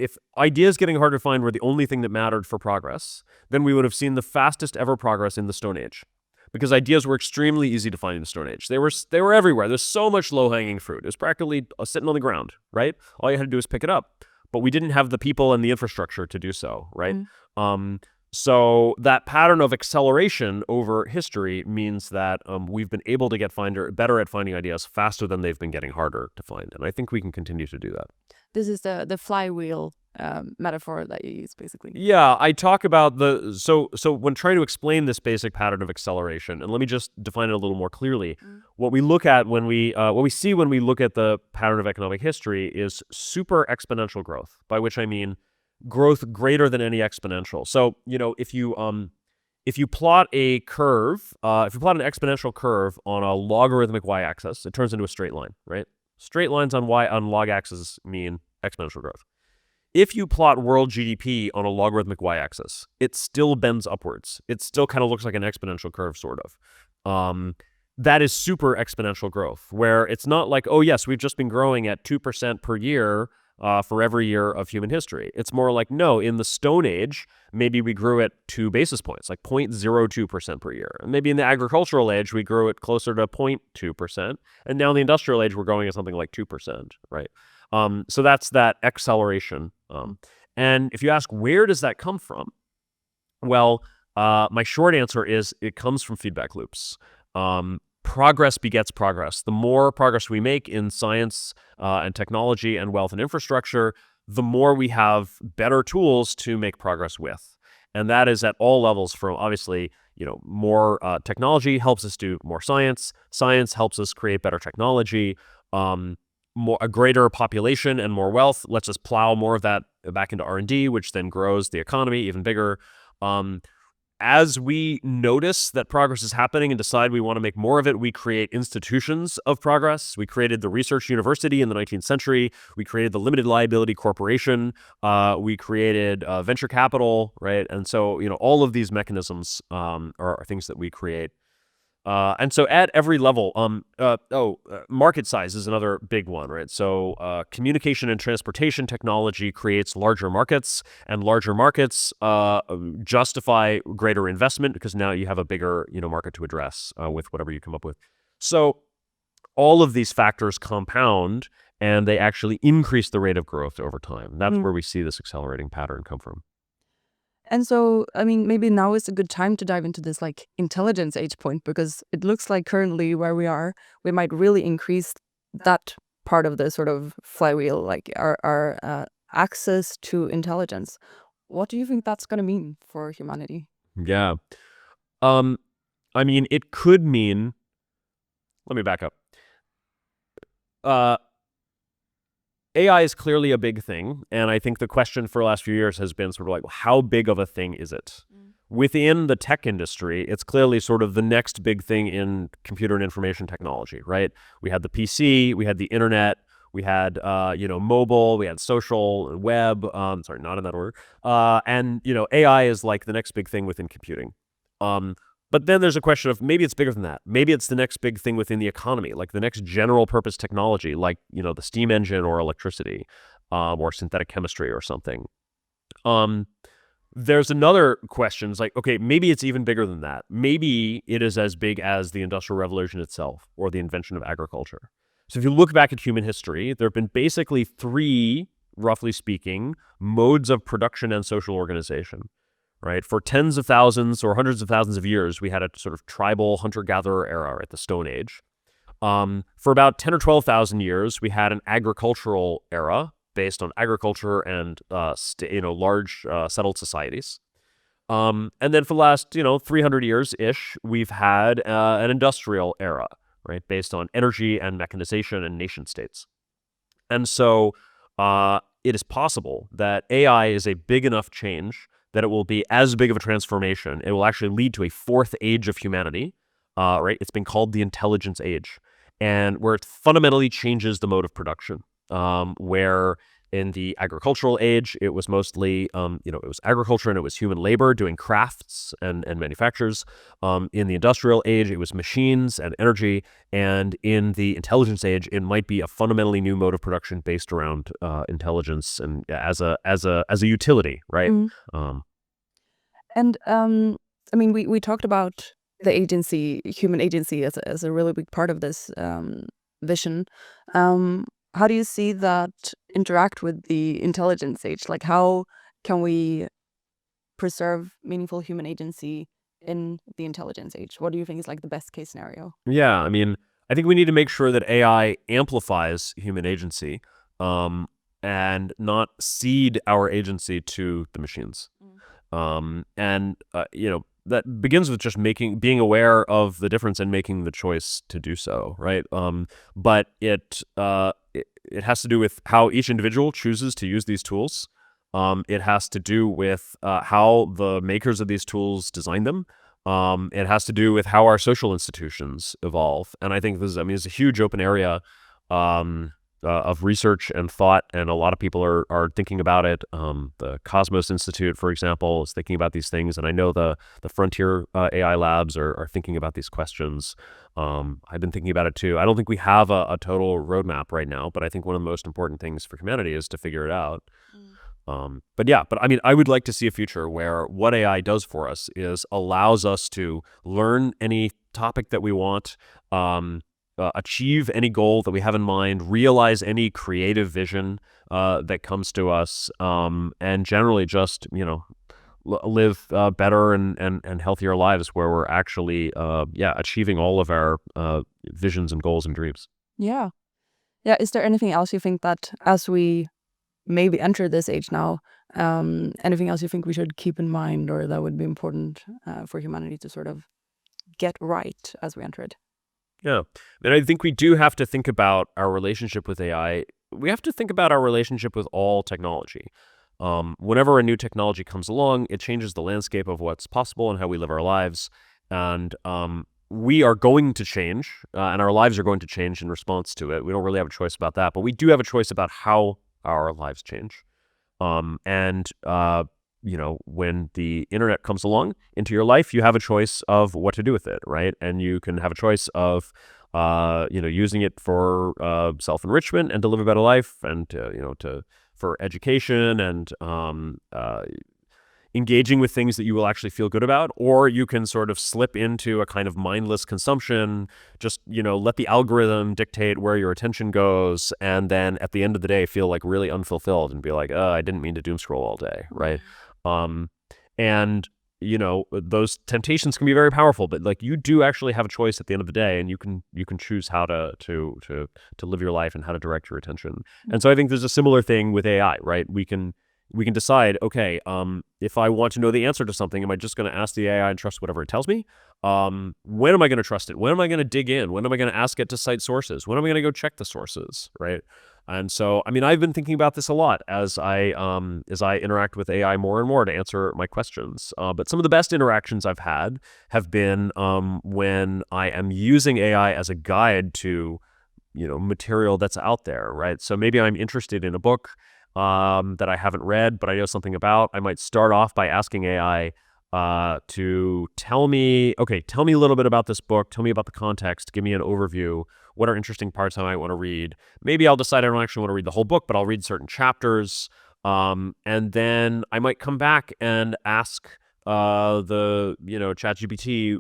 If ideas getting harder to find were the only thing that mattered for progress, then we would have seen the fastest ever progress in the Stone Age. Because ideas were extremely easy to find in the Stone Age. They were everywhere. There's so much low-hanging fruit. It was practically sitting on the ground, right? All you had to do was pick it up. But we didn't have the people and the infrastructure to do so, right? So that pattern of acceleration over history means that we've been able to get better at finding ideas faster than they've been getting harder to find. And I think we can continue to do that. This is the flywheel metaphor that you use, basically. Yeah, I talk about so when trying to explain this basic pattern of acceleration, and let me just define it a little more clearly. What we look at what we see when we look at the pattern of economic history is super exponential growth, by which I mean growth greater than any exponential. So, if you plot a curve, if you plot an exponential curve on a logarithmic y-axis, it turns into a straight line, right? Straight lines on log-axis mean exponential growth. If you plot world GDP on a logarithmic y-axis, it still bends upwards. It still kind of looks like an exponential curve, sort of. That is super exponential growth, where it's not like, oh yes, we've just been growing at 2% per year for every year of human history. It's more like, no, in the Stone Age, maybe we grew at 2 basis points, like 0.02% per year. And maybe in the agricultural age, we grew it closer to 0.2%. And now in the industrial age, we're growing at something like 2%, right? So that's that acceleration. And if you ask, where does that come from? Well, my short answer is it comes from feedback loops. Progress begets progress. The more progress we make in science and technology and wealth and infrastructure, the more we have better tools to make progress with. And that is at all levels, from obviously, more technology helps us do more science. Science helps us create better technology. A greater population and more wealth lets us plow more of that back into R&D, which then grows the economy even bigger. As we notice that progress is happening and decide we want to make more of it, we create institutions of progress. We created the research university in the 19th century. We created the limited liability corporation. We created venture capital, right? And so, all of these mechanisms are things that we create. And so at every level, market size is another big one, right? So communication and transportation technology creates larger markets, and larger markets justify greater investment because now you have a bigger, market to address with whatever you come up with. So all of these factors compound, and they actually increase the rate of growth over time. That's where we see this accelerating pattern come from. And so, maybe now is a good time to dive into this intelligence age point, because it looks like currently where we are, we might really increase that part of the sort of flywheel, like our access to intelligence. What do you think that's going to mean for humanity? Yeah. It could mean, let me back up. AI is clearly a big thing, and I think the question for the last few years has been sort of like, how big of a thing is it? Within the tech industry, it's clearly sort of the next big thing in computer and information technology, right? We had the PC, we had the internet, we had mobile, we had social, web. Sorry, not in that order. And AI is like the next big thing within computing. But then there's a question of maybe it's bigger than that. Maybe it's the next big thing within the economy, like the next general purpose technology, like the steam engine or electricity, or synthetic chemistry or something. There's another question. It's like, okay, maybe it's even bigger than that. Maybe it is as big as the Industrial Revolution itself or the invention of agriculture. So if you look back at human history, there have been basically three, roughly speaking, modes of production and social organization, right? For tens of thousands or hundreds of thousands of years, we had a sort of tribal hunter-gatherer era at the Stone Age. For about 10 or 12,000 years, we had an agricultural era based on agriculture and large settled societies. And then for the last 300 years-ish, we've had an industrial era, right, based on energy and mechanization and nation states. And so it is possible that AI is a big enough change that it will be as big of a transformation. It will actually lead to a fourth age of humanity, right? It's been called the intelligence age, and where it fundamentally changes the mode of production. Where in the agricultural age, it was mostly, it was agriculture and it was human labor doing crafts and manufactures. In the industrial age, it was machines and energy. And in the intelligence age, it might be a fundamentally new mode of production based around intelligence and as a utility, right? And we talked about the agency, human agency, as a really big part of this vision. How do you see that interact with the intelligence age? Like, how can we preserve meaningful human agency in the intelligence age? What do you think is like the best case scenario? Yeah, I think we need to make sure that AI amplifies human agency, and not cede our agency to the machines. That begins with just being aware of the difference and making the choice to do so, right? But it has to do with how each individual chooses to use these tools. It has to do with how the makers of these tools design them. It has to do with how our social institutions evolve. And I think it's a huge open area of research and thought, and a lot of people are thinking about it. The Cosmos Institute, for example, is thinking about these things, and I know the Frontier AI labs are thinking about these questions. I've been thinking about it too. I don't think we have a total roadmap right now, but I think one of the most important things for humanity is to figure it out. I would like to see a future where what AI does for us is allows us to learn any topic that we want, achieve any goal that we have in mind, realize any creative vision that comes to us, and generally just live better and healthier lives where we're actually achieving all of our visions and goals and dreams. Yeah. Is there anything else you think that as we maybe enter this age now, anything else you think we should keep in mind, or that would be important for humanity to sort of get right as we enter it? Yeah. And I think we do have to think about our relationship with AI. We have to think about our relationship with all technology. Whenever a new technology comes along, it changes the landscape of what's possible and how we live our lives. And we are going to change, and our lives are going to change in response to it. We don't really have a choice about that, but we do have a choice about how our lives change. When the internet comes along into your life, you have a choice of what to do with it, right? And you can have a choice of, using it for self-enrichment and to live a better life, and for education and engaging with things that you will actually feel good about, or you can sort of slip into a kind of mindless consumption, just, let the algorithm dictate where your attention goes, and then at the end of the day feel like really unfulfilled and be like, I didn't mean to doom scroll all day, right? Those temptations can be very powerful, but like you do actually have a choice at the end of the day, and you can choose how to live your life and how to direct your attention. And so I think there's a similar thing with AI, right? We can decide, okay, if I want to know the answer to something, am I just going to ask the AI and trust whatever it tells me? When am I going to trust it? When am I going to dig in? When am I going to ask it to cite sources? When am I going to go check the sources, right? And so, I've been thinking about this a lot as I interact with AI more and more to answer my questions. But some of the best interactions I've had have been when I am using AI as a guide to material that's out there, right? So maybe I'm interested in a book that I haven't read, but I know something about. I might start off by asking AI to tell me a little bit about this book, tell me about the context, give me an overview. What are interesting parts I might want to read? Maybe I'll decide I don't actually want to read the whole book, but I'll read certain chapters. And then I might come back and ask the ChatGPT,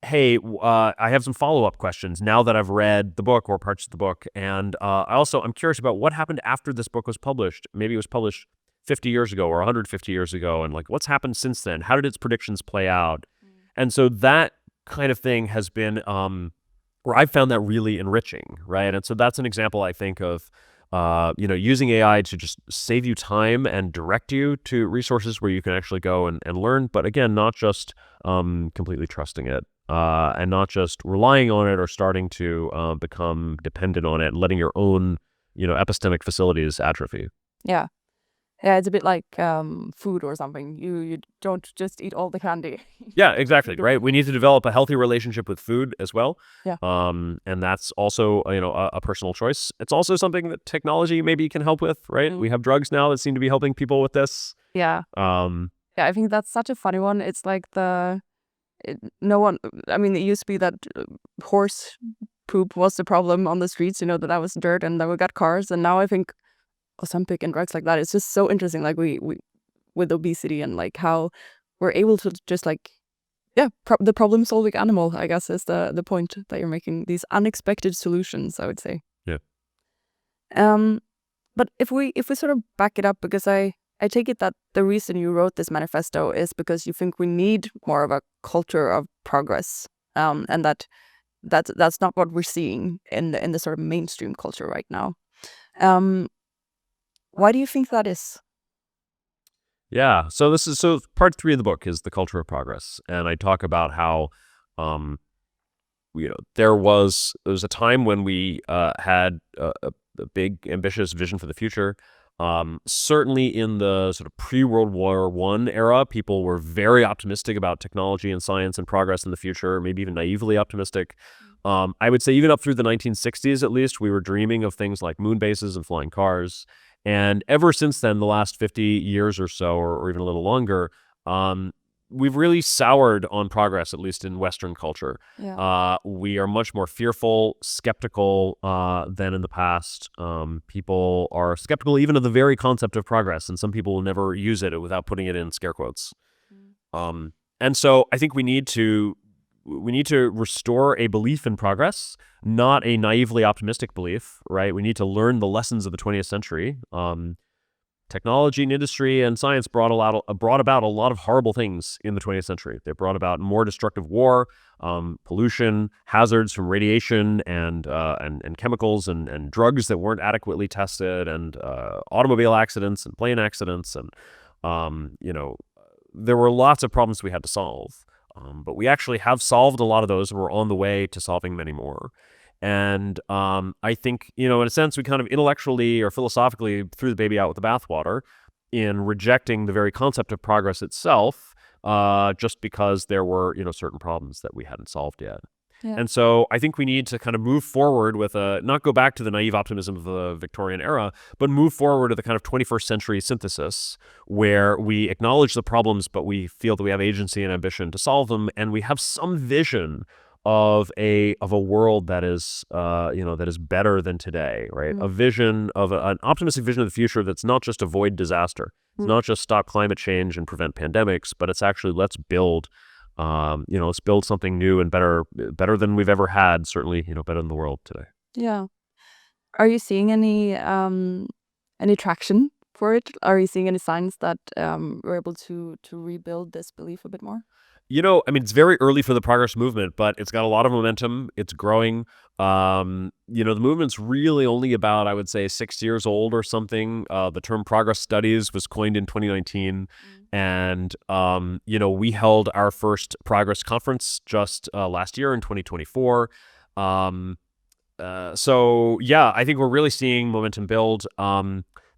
hey, I have some follow-up questions now that I've read the book or parts of the book. And I'm curious about what happened after this book was published. Maybe it was published 50 years ago or 150 years ago. And like, what's happened since then? How did its predictions play out? And so that kind of thing has been where I've found that really enriching, right? And so that's an example, I think, of using AI to just save you time and direct you to resources where you can actually go and learn. But again, not just completely trusting it and not just relying on it or starting to become dependent on it and letting your own, epistemic facilities atrophy. Yeah. Yeah, it's a bit like food or something. You don't just eat all the candy. Yeah, exactly, right? We need to develop a healthy relationship with food as well. Yeah. And that's also, a personal choice. It's also something that technology maybe can help with, right? We have drugs now that seem to be helping people with this. Yeah. Yeah, I think that's such a funny one. It's like it used to be that horse poop was the problem on the streets, that was dirt, and then we got cars, and now I think Ozempic and drugs like that, it's just so interesting, like we with obesity and like how we're able to just like the problem solving animal, I guess, is the point that you're making, these unexpected solutions, I would say. Yeah. But if we sort of back it up, because I take it that the reason you wrote this manifesto is because you think we need more of a culture of progress, and that's not what we're seeing in the sort of mainstream culture right now. Why do you think that is? Yeah. So part 3 of the book is the culture of progress, and I talk about how, there was a time when we had a big ambitious vision for the future. Certainly in the sort of pre-World War I era, people were very optimistic about technology and science and progress in the future, maybe even naively optimistic. I would say even up through the 1960s, at least, we were dreaming of things like moon bases and flying cars. And ever since then, the last 50 years or so, or even a little longer, we've really soured on progress, at least in Western culture. Yeah. We are much more fearful, skeptical than in the past. People are skeptical even of the very concept of progress, and some people will never use it without putting it in scare quotes. And so I think we need to restore a belief in progress, not a naively optimistic belief, right? We need to learn the lessons of the 20th century. Technology and industry and science brought about a lot of horrible things in the 20th century. They brought about more destructive war, pollution, hazards from radiation and chemicals and drugs that weren't adequately tested, and automobile accidents and plane accidents, and there were lots of problems we had to solve. But we actually have solved a lot of those, and we're on the way to solving many more. And I think, in a sense, we kind of intellectually or philosophically threw the baby out with the bathwater in rejecting the very concept of progress itself, just because there were, certain problems that we hadn't solved yet. Yeah. And so I think we need to kind of move forward with not go back to the naive optimism of the Victorian era, but move forward with a kind of 21st century synthesis where we acknowledge the problems, but we feel that we have agency and ambition to solve them, and we have some vision of a world that is that is better than today, right? A vision of an optimistic vision of the future that's not just avoid disaster, it's not just stop climate change and prevent pandemics, but it's actually let's build something new and better than we've ever had. Certainly, better than the world today. Yeah. Are you seeing any traction for it? Are you seeing any signs that we're able to rebuild this belief a bit more? It's very early for the progress movement, but it's got a lot of momentum. It's growing. The movement's really only about, I would say, 6 years old or something. The term progress studies was coined in 2019. And, we held our first progress conference just last year in 2024. So, yeah, I think we're really seeing momentum build.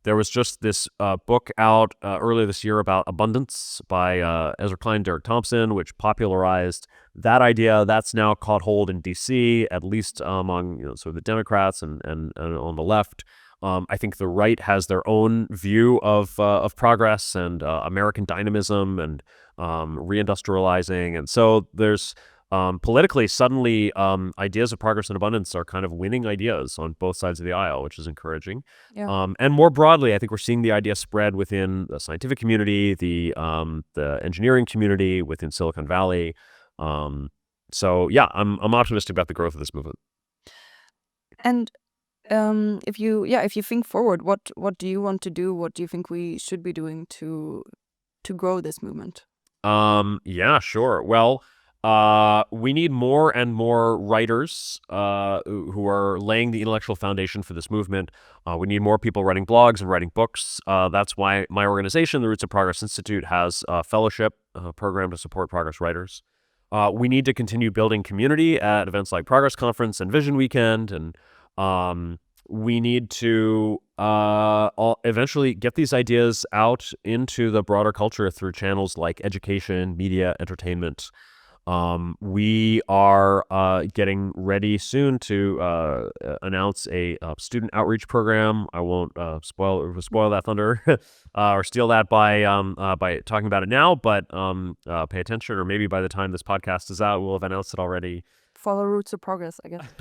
There was just this book out earlier this year about abundance by Ezra Klein, Derek Thompson, which popularized that idea, that's now caught hold in D.C., at least among sort of the Democrats and on the left. I think the right has their own view of progress and American dynamism and reindustrializing. And so there's politically, suddenly, ideas of progress and abundance are kind of winning ideas on both sides of the aisle, which is encouraging. Yeah. And more broadly, I think we're seeing the idea spread within the scientific community, the engineering community, within Silicon Valley. So yeah, I'm optimistic about the growth of this movement. And if you think forward, what do you want to do? What do you think we should be doing to grow this movement? Yeah, sure. Well, we need more and more writers who are laying the intellectual foundation for this movement. We need more people writing blogs and writing books. That's why my organization, the Roots of Progress Institute, has a fellowship program to support progress writers. We need to continue building community at events like Progress Conference and Vision Weekend, and we need to eventually get these ideas out into the broader culture through channels like education, media, entertainment. We are getting ready soon to announce a student outreach program. I won't spoil that thunder or steal that by talking about it now, but pay attention, or maybe by the time this podcast is out, we'll have announced it already. Follow Roots of Progress, I guess.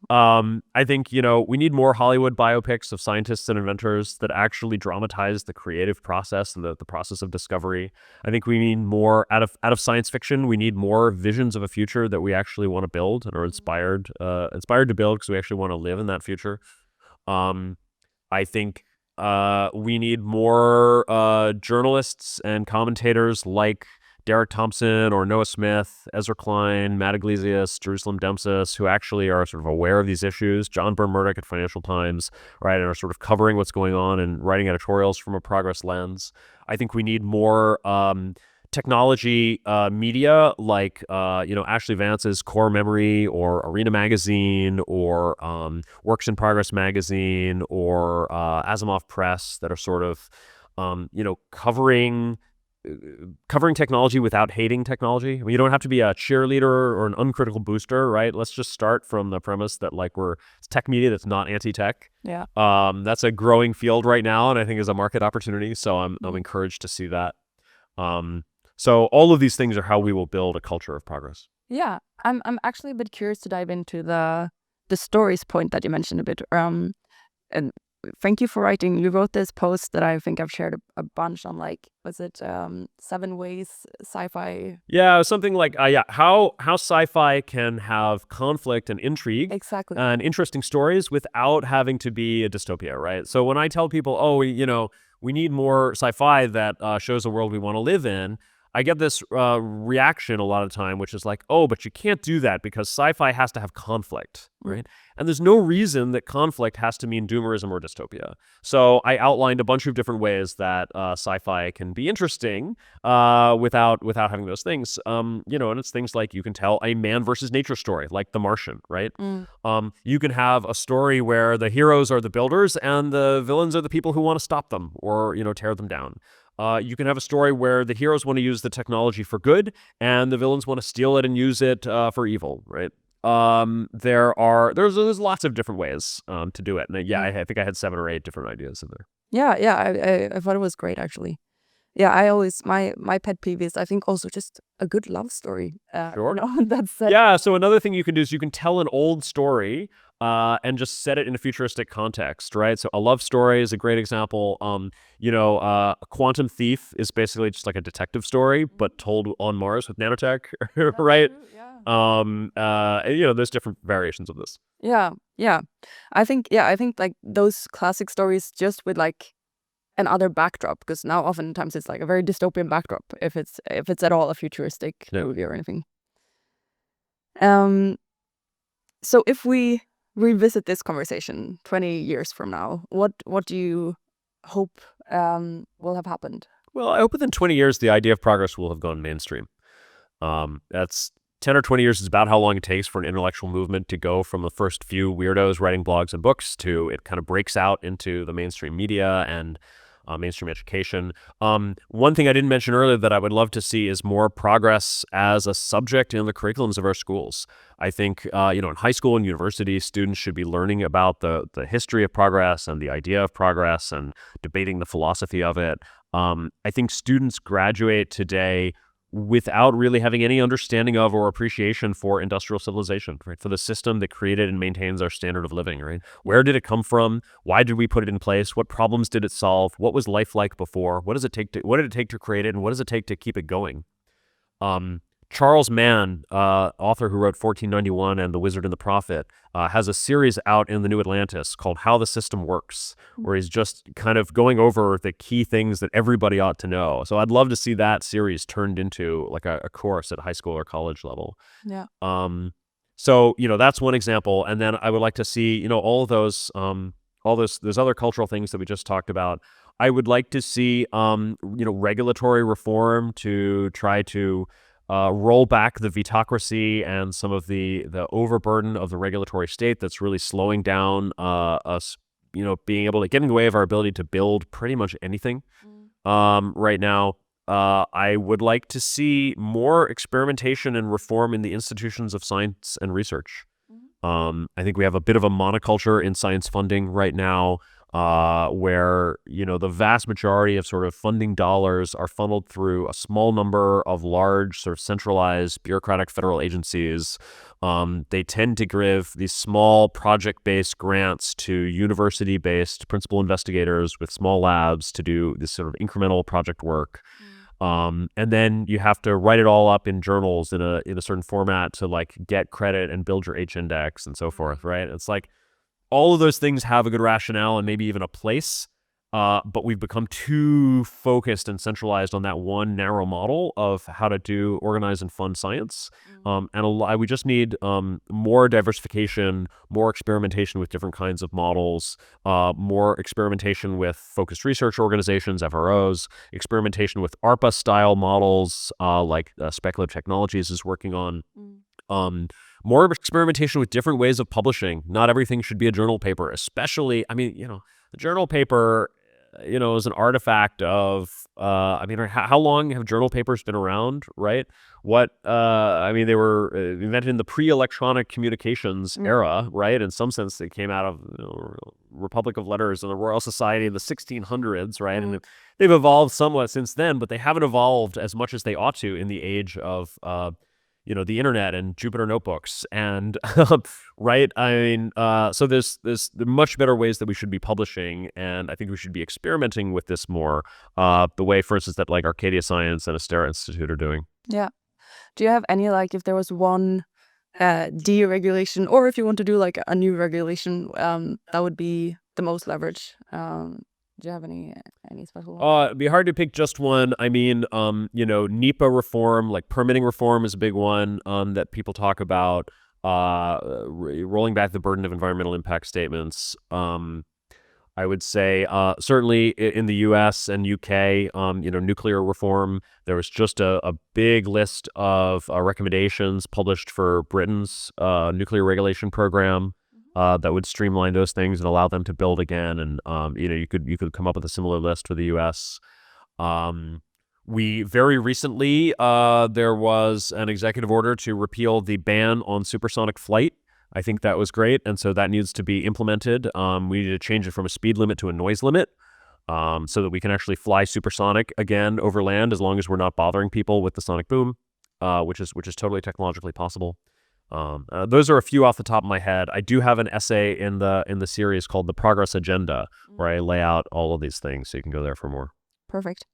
I think, we need more Hollywood biopics of scientists and inventors that actually dramatize the creative process and the process of discovery. I think we need more out of science fiction. We need more visions of a future that we actually want to build and are inspired to build because we actually want to live in that future. I think we need more journalists and commentators like Derek Thompson or Noah Smith, Ezra Klein, Matt Iglesias, Jerusalem Demsis, who actually are sort of aware of these issues. John Byrne-Murdoch at Financial Times, right, and are sort of covering what's going on and writing editorials from a progress lens. I think we need more technology media like Ashley Vance's Core Memory or Arena Magazine or Works in Progress Magazine or Asimov Press that are sort of covering technology without hating technology. I mean, you don't have to be a cheerleader or an uncritical booster, right? Let's just start from the premise that it's tech media that's not anti-tech. Yeah. That's a growing field right now, and I think is a market opportunity. So I'm encouraged to see that. So all of these things are how we will build a culture of progress. Yeah, I'm actually a bit curious to dive into the stories point that you mentioned a bit. And thank you for writing. You wrote this post that I think I've shared a bunch on, was it 7 ways sci-fi? Yeah, something like how sci-fi can have conflict and intrigue, exactly, and interesting stories without having to be a dystopia, right? So when I tell people, we need more sci-fi that shows a world we want to live in, I get this reaction a lot of the time, which is like, oh, but you can't do that because sci-fi has to have conflict, right? And there's no reason that conflict has to mean doomerism or dystopia. So I outlined a bunch of different ways that sci-fi can be interesting without having those things. And it's things like you can tell a man versus nature story, like The Martian, right? You can have a story where the heroes are the builders and the villains are the people who want to stop them or, tear them down. You can have a story where the heroes want to use the technology for good and the villains want to steal it and use it for evil, right? There's lots of different ways to do it. And I think I had 7 or 8 different ideas in there. Yeah, I thought it was great, actually. Yeah, I always, my pet peeve is, I think, also just a good love story. Sure. That's Yeah, so another thing you can do is you can tell an old story and just set it in a futuristic context, right? So a love story is a great example. A Quantum Thief is basically just like a detective story, but told on Mars with nanotech, right? True, yeah. There's different variations of this. Yeah. I think like those classic stories just with another backdrop, because now oftentimes it's like a very dystopian backdrop if it's at all a futuristic movie or anything. So if we revisit this conversation 20 years from now, what do you hope will have happened? Well, I hope within 20 years the idea of progress will have gone mainstream. That's 10 or 20 years is about how long it takes for an intellectual movement to go from the first few weirdos writing blogs and books to it kind of breaks out into the mainstream media and mainstream education. One thing I didn't mention earlier that I would love to see is more progress as a subject in the curriculums of our schools. I think, in high school and university, students should be learning about the history of progress and the idea of progress and debating the philosophy of it. I think students graduate today without really having any understanding of or appreciation for industrial civilization, right? For the system that created and maintains our standard of living, right? Where did it come from? Why did we put it in place? What problems did it solve? What was life like before? What did it take to create it? And what does it take to keep it going? Charles Mann, author who wrote 1491 and The Wizard and the Prophet, has a series out in the New Atlantis called How the System Works, where he's just kind of going over the key things that everybody ought to know. So I'd love to see that series turned into like a course at high school or college level. Yeah. So, that's one example. And then I would like to see, all those other cultural things that we just talked about. I would like to see, regulatory reform to try to roll back the vetocracy and some of the overburden of the regulatory state that's really slowing down us, being able to get in the way of our ability to build pretty much anything right now. I would like to see more experimentation and reform in the institutions of science and research. I think we have a bit of a monoculture in science funding right now, where, the vast majority of sort of funding dollars are funneled through a small number of large sort of centralized bureaucratic federal agencies. They tend to give these small project-based grants to university-based principal investigators with small labs to do this sort of incremental project work. And then you have to write it all up in journals in a certain format to like get credit and build your H-index and so forth, right? It's like all of those things have a good rationale and maybe even a place, but we've become too focused and centralized on that one narrow model of how to organize and fund science. We just need more diversification, more experimentation with different kinds of models, more experimentation with focused research organizations, FROs, experimentation with ARPA-style models like Speculative Technologies is working on. More experimentation with different ways of publishing. Not everything should be a journal paper, especially, the journal paper, is an artifact of, how long have journal papers been around, right? They were invented in the pre-electronic communications era, right? In some sense, they came out of Republic of Letters and the Royal Society in the 1600s, right? And they've evolved somewhat since then, but they haven't evolved as much as they ought to in the age of the internet and Jupyter notebooks and right. So there's much better ways that we should be publishing, and I think we should be experimenting with this more. The way, for instance, that like Arcadia Science and Astera Institute are doing. Yeah. Do you have any if there was one deregulation, or if you want to do like a new regulation, that would be the most leverage? Do you have any special one? It'd be hard to pick just one. NEPA reform, like permitting reform, is a big one that people talk about. Rolling back the burden of environmental impact statements. I would say certainly in the U.S. and U.K., nuclear reform. There was just a big list of recommendations published for Britain's nuclear regulation program. That would streamline those things and allow them to build again. And, you could come up with a similar list for the U.S. We very recently, there was an executive order to repeal the ban on supersonic flight. I think that was great. And so that needs to be implemented. We need to change it from a speed limit to a noise limit, so that we can actually fly supersonic again over land as long as we're not bothering people with the sonic boom, which is totally technologically possible. Those are a few off the top of my head. I do have an essay in the series called The Progress Agenda, where I lay out all of these things, so you can go there for more. Perfect.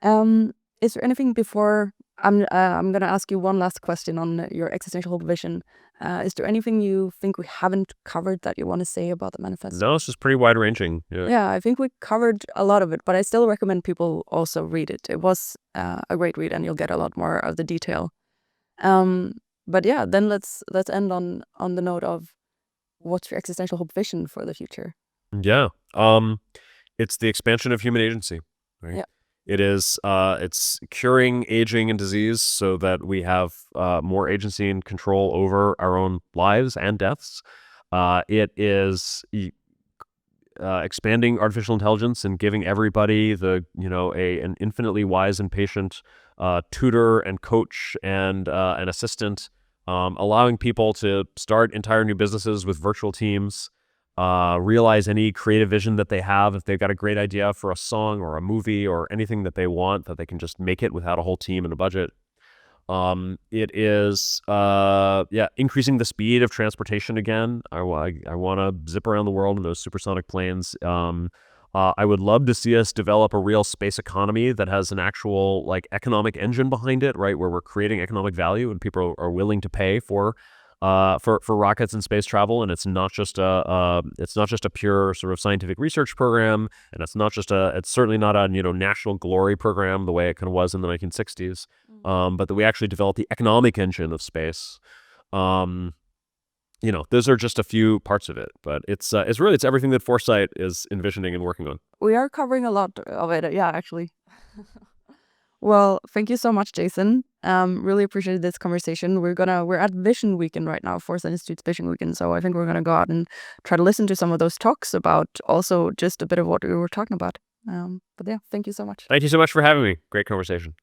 Is there anything before I'm going to ask you one last question on your existential hope vision? Is there anything you think we haven't covered that you want to say about the manifesto? No, it's just pretty wide ranging. Yeah, I think we covered a lot of it, but I still recommend people also read it. It was a great read, and you'll get a lot more of the detail. But yeah, then let's end on the note of what's your existential hope vision for the future? Yeah. It's the expansion of human agency, right? Yeah. It is it's curing aging and disease so that we have more agency and control over our own lives and deaths. It is expanding artificial intelligence and giving everybody an infinitely wise and patient tutor and coach and an assistant, allowing people to start entire new businesses with virtual teams, realize any creative vision that they have. If they've got a great idea for a song or a movie or anything that they want, that they can just make it without a whole team and a budget. It is, increasing the speed of transportation again. I want to zip around the world in those supersonic planes. I would love to see us develop a real space economy that has an actual economic engine behind it, right? Where we're creating economic value and people are willing to pay for rockets and space travel, and it's not just a pure sort of scientific research program, and it's certainly not a national glory program the way it kind of was in the 1960s, but that we actually develop the economic engine of space. Those are just a few parts of it, but it's everything that Foresight is envisioning and working on. We are covering a lot of it, yeah, actually. Well, thank you so much, Jason. Really appreciated this conversation. We're at Vision Weekend right now, Foresight Institute's Vision Weekend. So I think we're gonna go out and try to listen to some of those talks about also just a bit of what we were talking about. But yeah, thank you so much. Thank you so much for having me. Great conversation.